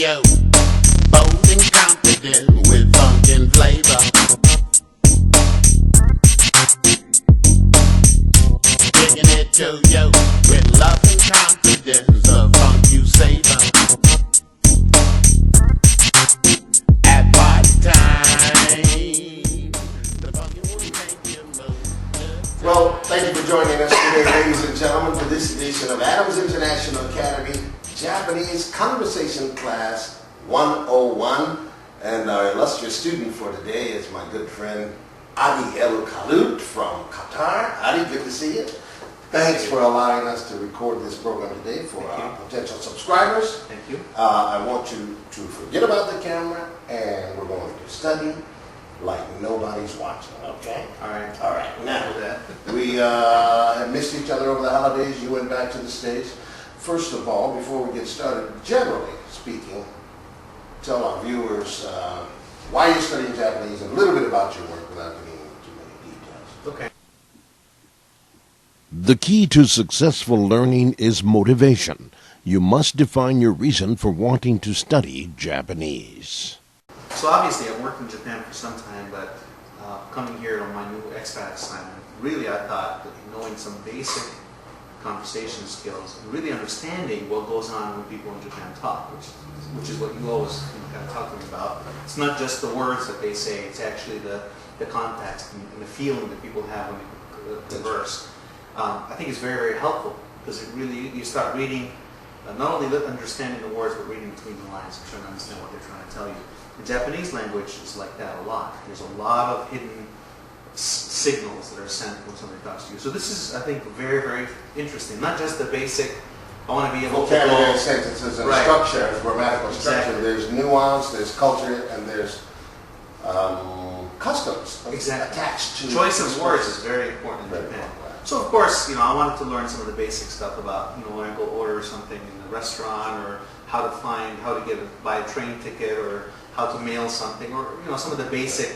yo. Bold and confident with funk and flavor. Taking it to yo with love and confidence. The funk you savor. At party time, the funk will make you move. Well, thank you for joining us today, ladies and gentlemen, for this edition of Adams International Academy Japanese Conversation Class 101. And our illustrious student for today is my good friend Adi El Khalid from Qatar. Adi, good to see you. Thanks for allowing us to record this program today for our potential subscribers. Thank you. I want you to forget about the camera, and we're going to study like nobody's watching, okay? All right. All right. Now, that. we have missed each other over the holidays. You went back to the States. First of all, before we get started, generally speaking, tell our viewers why you're studying Japanese and a little bit about your work without getting into too many details. Okay. The key to successful learning is motivation. You must define your reason for wanting to study Japanese. So obviously I've worked in Japan for some time, but coming here on my new expat assignment, really I thought that knowing some basic conversation skills and really understanding what goes on when people in Japan talk, which is what you always kind of talk to me about. It's not just the words that they say, it's actually the context and the feeling that people have when they converse. I think it's very, very helpful because it really, you start reading, not only understanding the words, but reading between the lines and trying to understand what they're trying to tell you. The Japanese language is like that a lot. There's a lot of hidden signals that are sent when somebody talks to you. So this is, I think, very, very interesting. Not just the basic, I want to be able vocabulary, to sentences, and right. structure, grammatical structure. Exactly. There's nuance, there's culture, and there's customs attached to choice of words is very important in Very Japan. important, right. So of course, I wanted to learn some of the basic stuff about, when I go order something in the restaurant, or how to buy a train ticket, or how to mail something, or some of the basic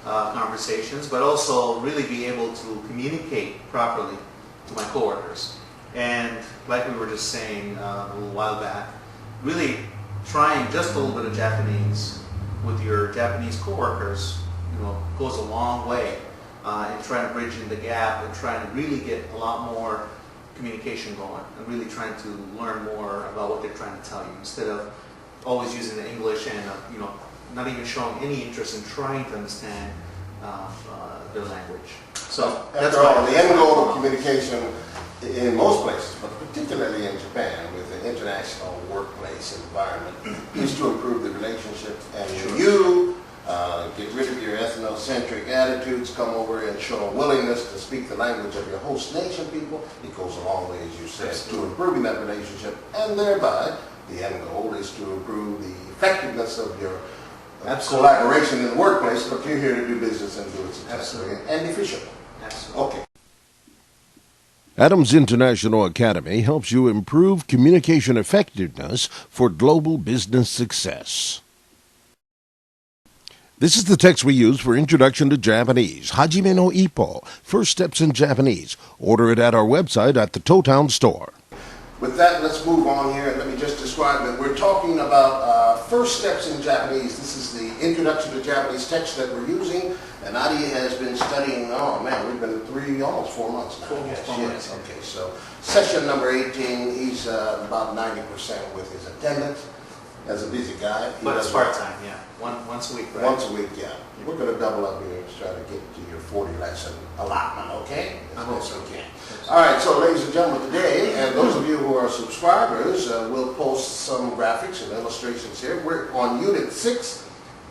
conversations, but also really be able to communicate properly to my coworkers. And like we were just saying a little while back, really trying just a little bit of Japanese with your Japanese coworkers, goes a long way in trying to bridge in the gap and trying to really get a lot more communication going and really trying to learn more about what they're trying to tell you instead of always using the English and not even showing any interest in trying to understand their language. So that's After all, the end goal of communication in most places, but particularly in Japan with the international workplace environment, is to improve the relationship. And when you get rid of your ethnocentric attitudes, come over and show a willingness to speak the language of your host nation people, it goes a long way, as you said, to improving that relationship, and thereby the end goal is to improve the effectiveness of your collaboration in the workplace, but you're here to do business and do it successfully and efficiently. Absolutely. Okay. Adams International Academy helps you improve communication effectiveness for global business success. This is the text we use for Introduction to Japanese, Hajime no Ippo, First Steps in Japanese. Order it at our website at the Totown store. With that, let's move on here and let me just describe that we're talking about First Steps in Japanese. This is the Introduction to Japanese text that we're using, and Adi has been studying, we've been almost 4 months now. Almost 4 months. Okay, so session number 18, he's about 90% with his attendance. As a busy guy. But it's part-time, yeah. Once a week, right? Once a week, yeah. We're going to double up here and try to get to your 40 lesson allotment, okay? I hope so. Okay. All right, so ladies and gentlemen, today, and those of you who are subscribers, we'll post some graphics and illustrations here. We're on Unit 6,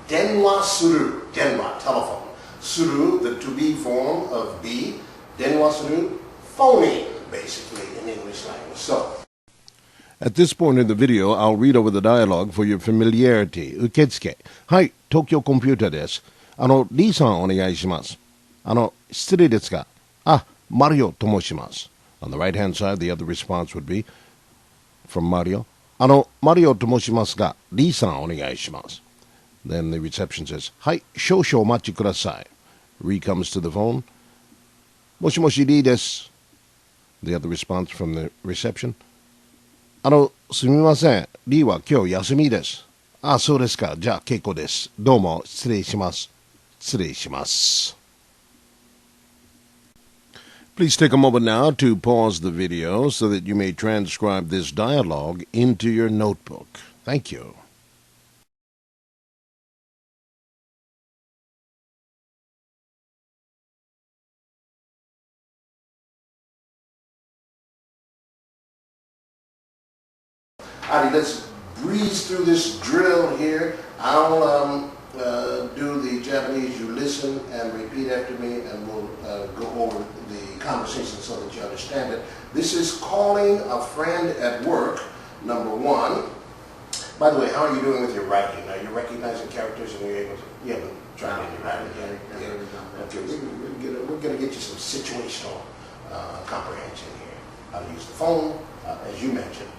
Denwa Suru, Denwa, telephone. Suru, the to-be form of be. Denwa Suru, phoning, basically, in English language. So, At this point in the video, I'll read over the dialogue for your familiarity. 受付。はい、東京コンピューターです。リーさんお願いします。失礼ですが、マリオと申します。On the right-hand side, the other response would be from Mario. マリオと申しますが、リーさんお願いします。Then the reception says, はい、少々お待ちください。Ree comes to the phone. もしもし、リーです。The other response from the reception. すみません。リーは今日休みです。あ、そうですか。じゃあ結構です。どうも失礼します。失礼します。Please take a moment now to pause the video so that you may transcribe this dialogue into your notebook. Thank you. Alright, let's breeze through this drill here. I'll do the Japanese. You listen and repeat after me, and we'll go over the conversation so that you understand it. This is calling a friend at work, number one. By the way, how are you doing with your writing? Are you recognizing characters and you're able to? You haven't tried any writing yet. Yeah. Okay, we're going to get you some situational comprehension here. How to use the phone, as you mentioned.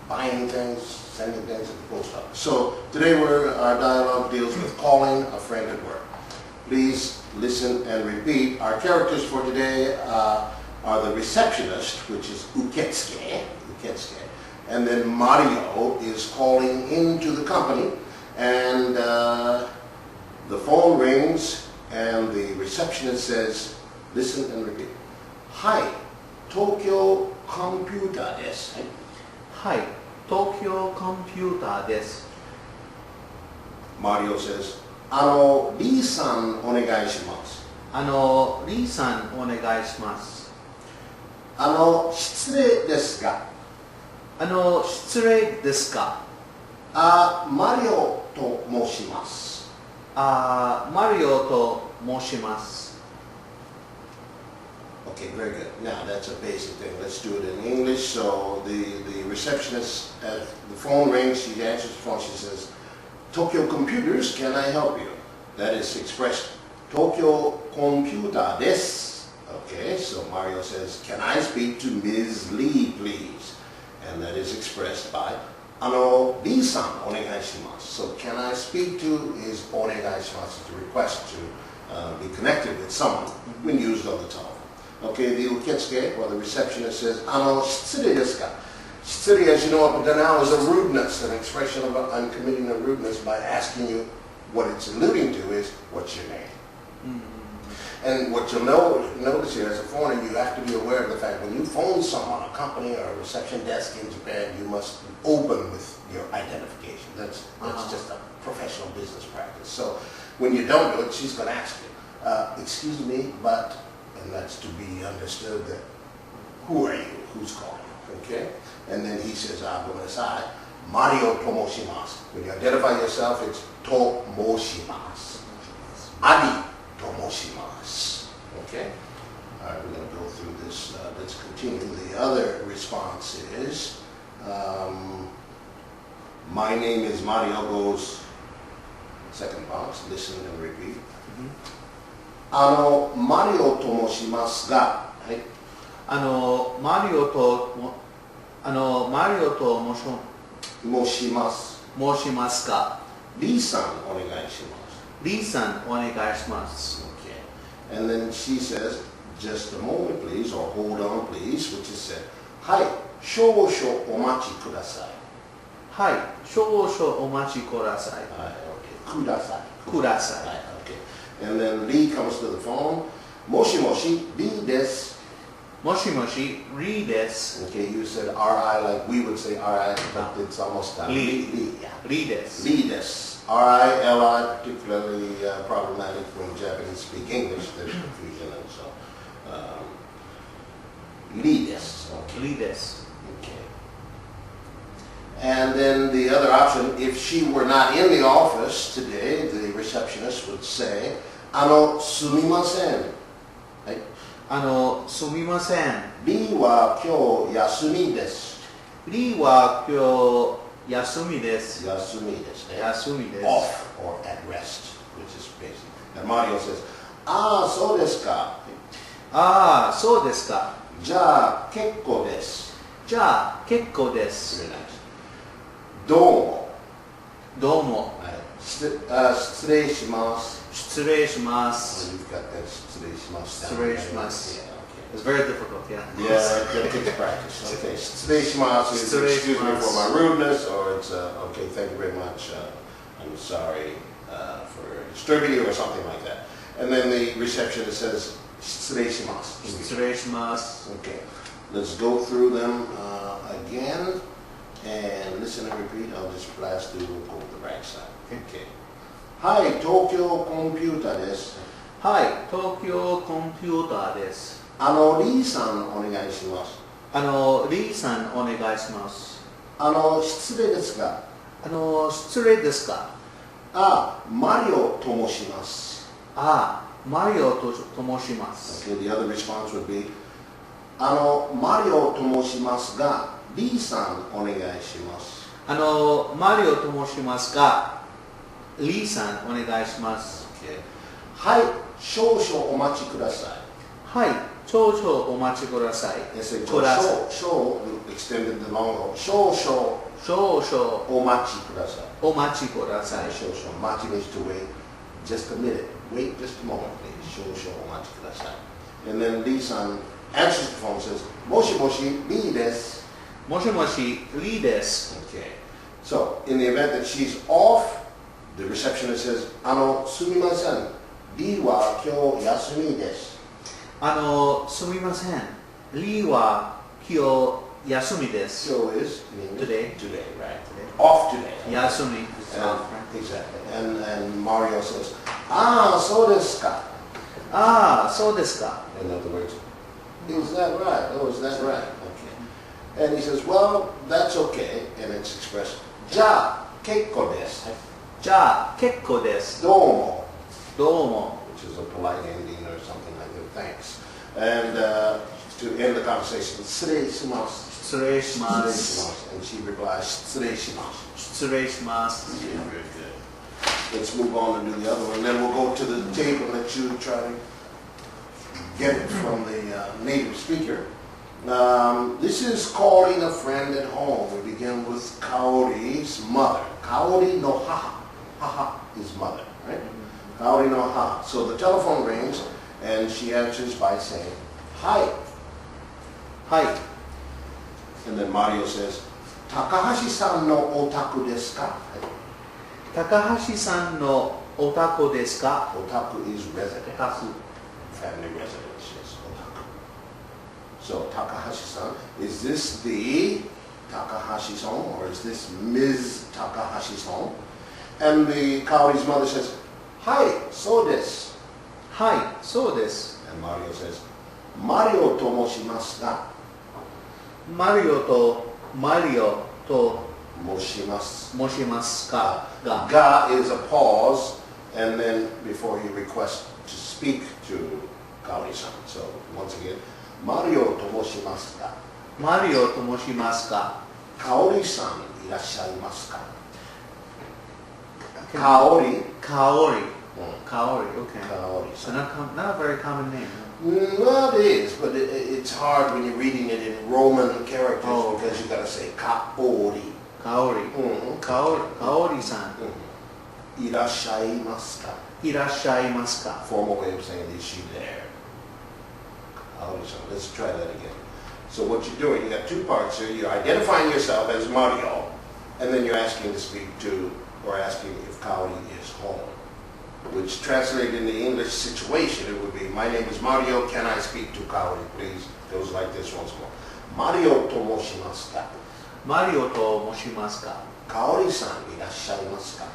Buying things, sending things at the post office. So today our dialogue deals with calling a friend at work. Please listen and repeat. Our characters for today are the receptionist, which is Uketsuke, and then Mario is calling into the company, and the phone rings, and the receptionist says, listen and repeat. Hi, Tokyo Computer desu. はい、東京コンピューターです。 Mario says, リーさんお願いします。リーさんお願いします。失礼ですが、失礼ですか。マリオと申します。マリオと申します。 Okay, very good. Now that's a basic thing. Let's do it in English. So the receptionist, the phone rings, she answers the phone, she says, Tokyo Computers, can I help you? That is expressed, Tokyo Computer desu. Okay, so Mario says, can I speak to Ms. Lee, please? And that is expressed by, Lee-san, onegaishimasu. So can I speak to is onegaishimasu, is a request to be connected with someone when used on the telephone. Okay, the uketsuke, or the receptionist says, 失礼ですか? 失礼, as you know, up until now, is a rudeness, an expression of I'm committing a rudeness by asking you. What it's alluding to is, what's your name? And what you'll notice here, as a foreigner, you have to be aware of the fact when you phone someone, a company or a reception desk in Japan, you must open with your identification. That's just a professional business practice. So when you don't do it, she's going to ask you, excuse me, but, and that's to be understood that, who are you? Who's calling? Okay? And then he says, go aside, Mario Tomoshimasu. When you identify yourself, it's Tomoshimasu. Adi Tomoshimasu. Okay? All right, we're going to go through this. Let's continue. The other response is, my name is Mario goes, second box, listen and repeat. Mario Tomoshimasu ga. マリオと申しますか。リーさんお願いします。リーさんお願いします。 Okay. And then she says, just a moment please, or hold on please, which is said, はい、少々お待ちください。はい、少々お待ちください。はい、okay. ください。ください。はい、okay. And then Lee comes to the phone. もしもし、リーです。もしもし、リーです。 Okay, you said R-I like we would say R-I, but it's almost Lee. Yeah. リーです。Leeです. R-I-L-I, particularly problematic when Japanese speak English. There's confusion and so. Leeです. Okay. リーです。 Okay. And then the other option, if she were not in the office today, the receptionist would say, すみません。はい。すみません。リーは今日休みです。リーは今日休みです。休みですね。休みです。Off or at rest, which is basic. And Mario says, そうですか。そうですか。じゃあ結構です。じゃあ結構です。 Very nice. どうも。どうも。はい。失礼します。失礼します。 Well, you've got that 失礼します. 失礼します。 Yeah, okay. It's very difficult, yeah. Yeah, that takes practice. Okay, 失礼しますis 失礼し excuse ま me す for my rudeness, or it's okay, thank you very much. I'm sorry for disturbing you, or something like that. And then the receptionist says 失礼します. 失礼します。 Okay, let's go through them again and listen and repeat. I'll just blast through and go to the right side. Okay. Hi, Tokyo Computer です。はい、東京コンピューターです。リーさんお願いします。リーさんお願いします。失礼ですが、失礼ですか。マリオと申します。マリオと申します。 Okay, the other response would be マリオと申しますが、リーさんお願いします。マリオと申しますが、リーさんお願いします。 Okay. はい、少々お待ちください。はい、少々お待ちください。 Yes, ください。少 extended the long haul. 少々少々お待ちください。お待ちください。少々お待ち means to wait just a minute. Wait just a moment, please. 少々お待ちください. And then Lee-san answers the phone and says, もしもし、リーです。もしもし、リーです。 Okay. So, in the event that she's off, the receptionist says, すみません。リーは今日休みです。すみません。リーは今日休みです。 So is in English? Today. Today, right. Off today. 休み。 Exactly. And Mario says, そうですか. そうですか。 In other words, is that right? Oh, is that right? Okay. And he says, well, that's okay. And it's expressed, じゃあ、結構です。じゃあ、結構です。どうも. どうも。 Which is a polite ending or something like that. Thanks. And to end the conversation, 失礼します. 失礼します。 And she replies, 失礼します. 失礼します。 Yeah, very good. Let's move on and do the other one. Then we'll go to the tape and let you try to get it from the native speaker. This is calling a friend at home. We begin with Kaori's mother. Kaori no haha. Haha is mother, right? Kaori no haha. So the telephone rings and she answers by saying, hi. はい。 And then Mario says, 高橋さんのお宅ですか? 高橋さんのお宅ですか? Otaku is residence. お宅。 Family residence, yes, otaku. So, Takahashi-san, is this the Takahashi-san or is this Ms. Takahashi-san? And the Kaori's mother says, hi, so desu. はい、そうです。 And Mario says, Mario to moshimasu ga. マリオとMoshimasu. 申しますかが。 Ga is a pause, and then before you request to speak to Kaori-san. So, once again, Mario to moshimasu ga. マリオと申しますか。 Kaori-san いらっしゃいますか? Kaori. 香り。 Mm. 香り、okay. Kaori-san. So not a very common name. Well, it is, but it's hard when you're reading it in Roman characters Oh, okay. because you got to say Kaori. 香り。 Mm. 香りさん。 いらっしゃいますか? いらっしゃいますか? Formal way of saying, is she there? Kaori-san. Let's try that again. So what you're doing, you got two parts here. You're identifying yourself as Mario, and then you're asking to speak to, or asking if Kaori is home. Which translated in the English situation, it would be, my name is Mario, can I speak to Kaori, please? It goes like this once more. Mario to moshimasu ka? マリオと申しますか? Kaori-san いらっしゃいますか?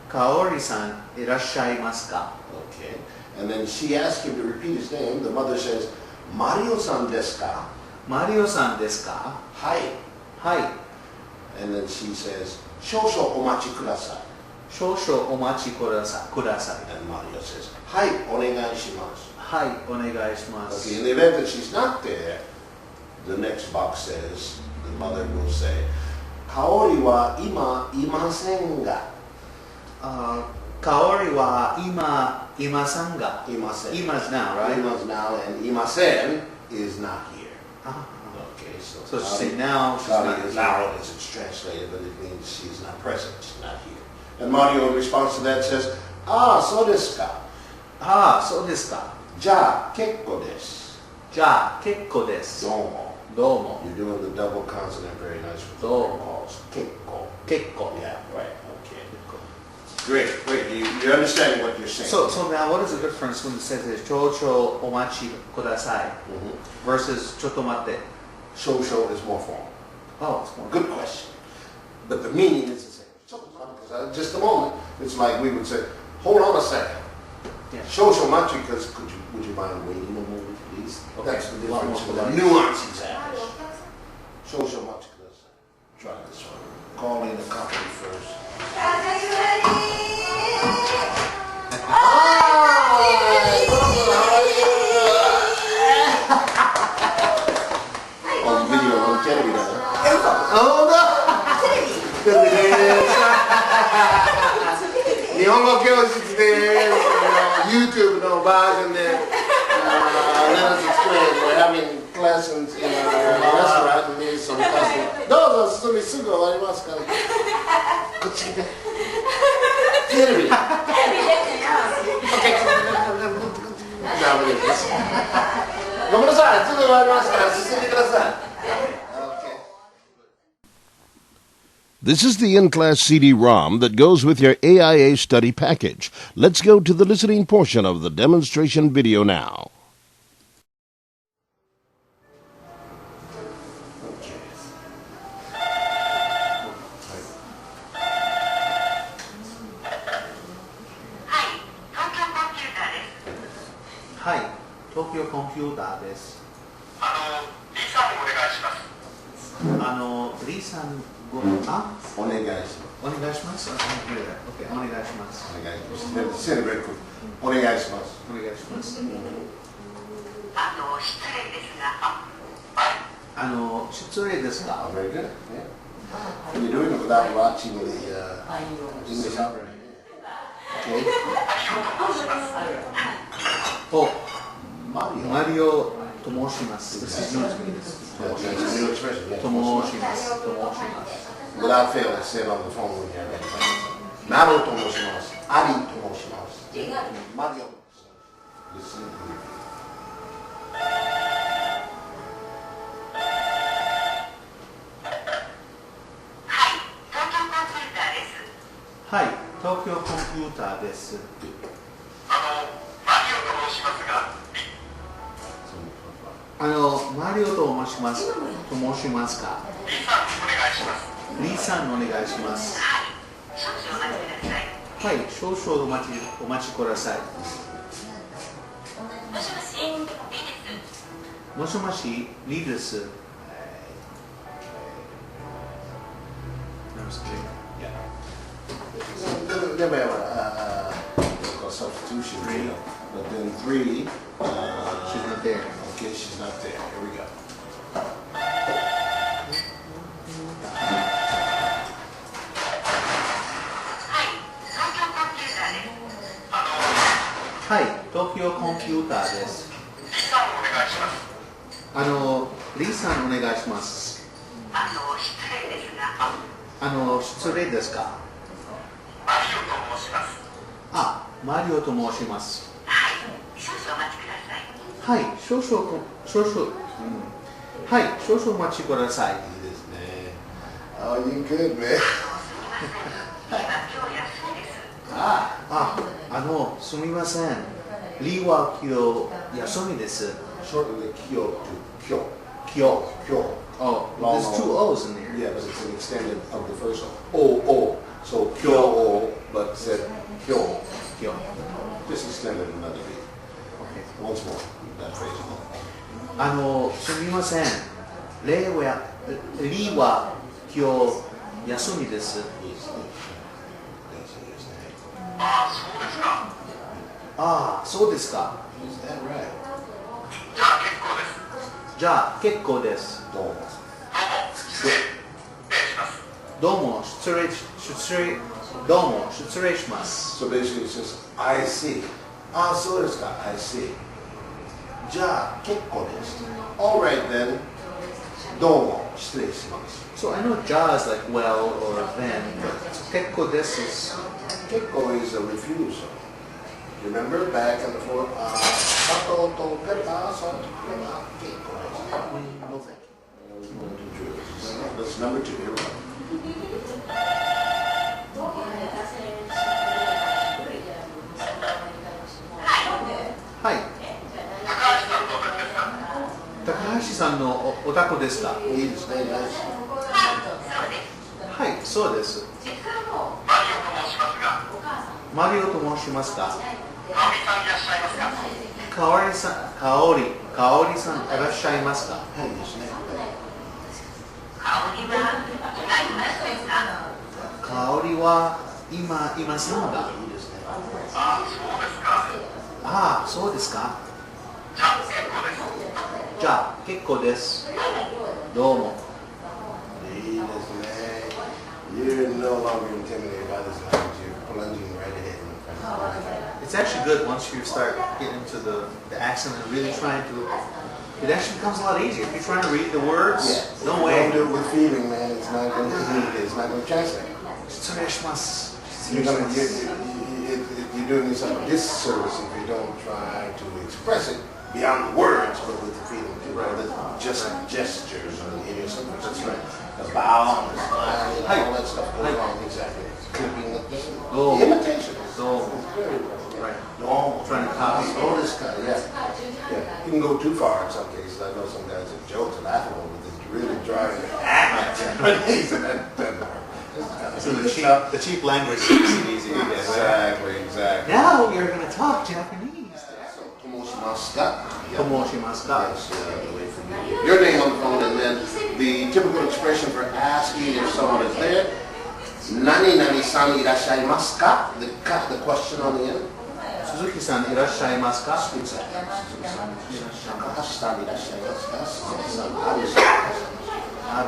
香りさんいらっしゃいますか? Okay. And then she asked him to repeat his name. The mother says, Mario-san desu ka? マリオさんですか? はい. はい。 And then she says, 少々お待ちください. 少々お待ちください。 And Mario says, はい、お願いします. はい、お願いしま Okay, す。 in the event that she's not there, the next box says, the mother will say, Kaori wa ima imasen ga. 香りは今さんが。 Imasen. Ima's now, right? Ima's now, and imasen is not here. Okay, so So she said now, she's Kaori not is here. now as it's translated, but it means she's not present, she's not here. And Mario in response to that says, そうですか. そうですか。じゃあ、結構です.じゃあ結構です。どうも。どうも。 You're doing the double consonant very nice with the Do. pause. Kekko. 結構。 Yeah, right. Okay. Great, great. You're understanding what you're saying. So now what is the difference when it says 少々お待ちください versus ちょっと待って。 Shosho is more formal. Oh, it's more. Good question. But the meaning is the same. Just a moment. It's like we would say, hold on a second. Yeah. Shosho machi, because would you mind waiting a moment, please? Okay. That's the A lot difference more with the polite. nuance exactly. Shosho machi, try this one. Call in the company first. On video, on television. Oh no! 日本語教室で YouTube のバージョンで Let us explain. We're having lessons in a restaurant and need some customers. どうぞ進みすぐ終わりますから。こっち来て。テレビ。ダメです。ごめんなさい。すぐ終わりますから進んでください。This is the in-class CD-ROM that goes with your AIA study package. Let's go to the listening portion of the demonstration video now. Hi, Tokyo Computer です。リーさんご、あ、お願いします。お願いします。Okay, お願いします。お願いします。Say it very quick. お願いします。お願いします。失礼ですが、失礼ですが。 Oh, very good. Yeah. You're doing it without watching the English opera. Okay. お、 Mario. マリオと申します。This is new to me. Yeah, that's a new expression. Yeah. と申します。と申します。 Without fail, I say it on the phone when you have anything. Mario と申します。アリと申します。マリオ。Listen to me. はい、東京コンピューターです。はい、東京コンピューターです。マリオと申します。と申しますか。リーさんお願いします。はい、少々お待ちください。もしもし、リーです。Then we have a substitution drill, but then 3. She's not there. Okay, she's not there. Here we go. はい、東京コンピューターです。リーさんお願いします。失礼ですが。あ、マリオと申します。はい、少々、はい、少々お待ちください。いいですね。Oh, you good, man. すみません。リーは今日休みです。Shorten the kyo to kyo. 今日。 Kyo. Oh, Long there's 2 O. O's in there. Yeah, but it's an extended of the first O. O. So kyo O, but said kyo. 今日。 Just extended another beat. Okay. Once more, that phrase. すみません。リーは今日休みです。ああ、そうですか。Is that right? じゃあ結構です。どうも。どうも失礼します。 So basically it says, I see. あ、そうですか。I see. じゃあ結構です。All right then. どうも失礼します。 So I know ja is like well or then, but 結構です is 結構 is a refusal. Remember back and forth. Sato to pepper, salt to pepper. No thank you. That's number 2. Here we go. はい。高橋さんのお宅ですか。いいですね。はい、そうです。マリオと申しますが。かおりさん、かおりさんいらっしゃいますか。はいですね。かおりは今いませんが。いいですね。ああ、そうですか。じゃあ結構です。どうも。いいですね。You're no longer intimidated by this language. You're plunging right ahead. It's actually good once you start getting into the accent and really trying to. It actually becomes a lot easier. If you're trying to read the words, no way. Don't do it with feeling, man. It's not going to communicate. It's not going to translate. 失礼します。 You're doing yourself a disservice if you don't try to express it beyond the words, but with the feeling too. Right. Just gestures and idiosyncrasies. That's right. The bow and the smile and all that stuff goes wrong. Exactly. Clipping the imitation. So, Very right. normal. Trying to copy. All this kind of, yeah. You can go too far in some cases. I know some guys that joke and laugh about it, but it's really driving the act Japanese. So the cheap language makes it easy to get. Exactly. Now we are going to talk Japanese. So, と申しますか。 Yes, wait for your name on the phone, and then the typical expression for asking if someone is there. Nani nani san irashaimasu ka? The question on the end. 鈴木さんいらっしゃいますか。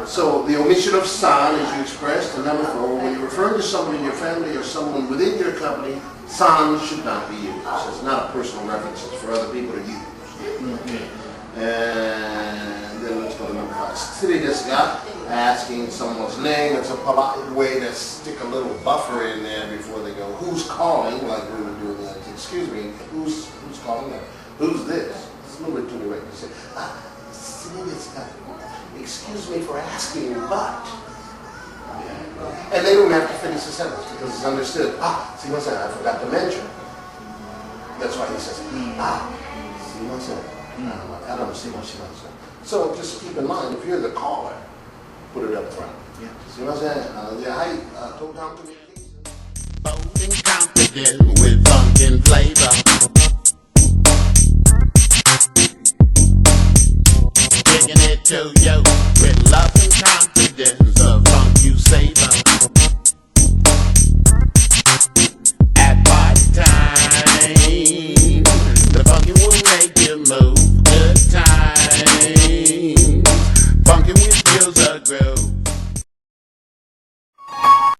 So the omission of san, as you expressed, and number 4, when you're referring to someone in your family or someone within your company, san should not be used. It's not a personal reference, it's for other people to use. And then let's go to number 5. Siri desu ga? Asking someone's name. It's a polite way to stick a little buffer in there before they go, who's calling, like we would do in the excuse me, who's calling there? Who's this? It's a little bit too direct. You say, Siri desu ga? Excuse me for asking, but. And they don't have to finish the sentence because it's understood. Sumimasen, I forgot to mention. That's why he says, sumimasen. So just keep in mind, if you're the caller, put it up front. Sumimasen, Totown communication. Bold and confident with funk and flavor. Bringing it to you with love and confidence.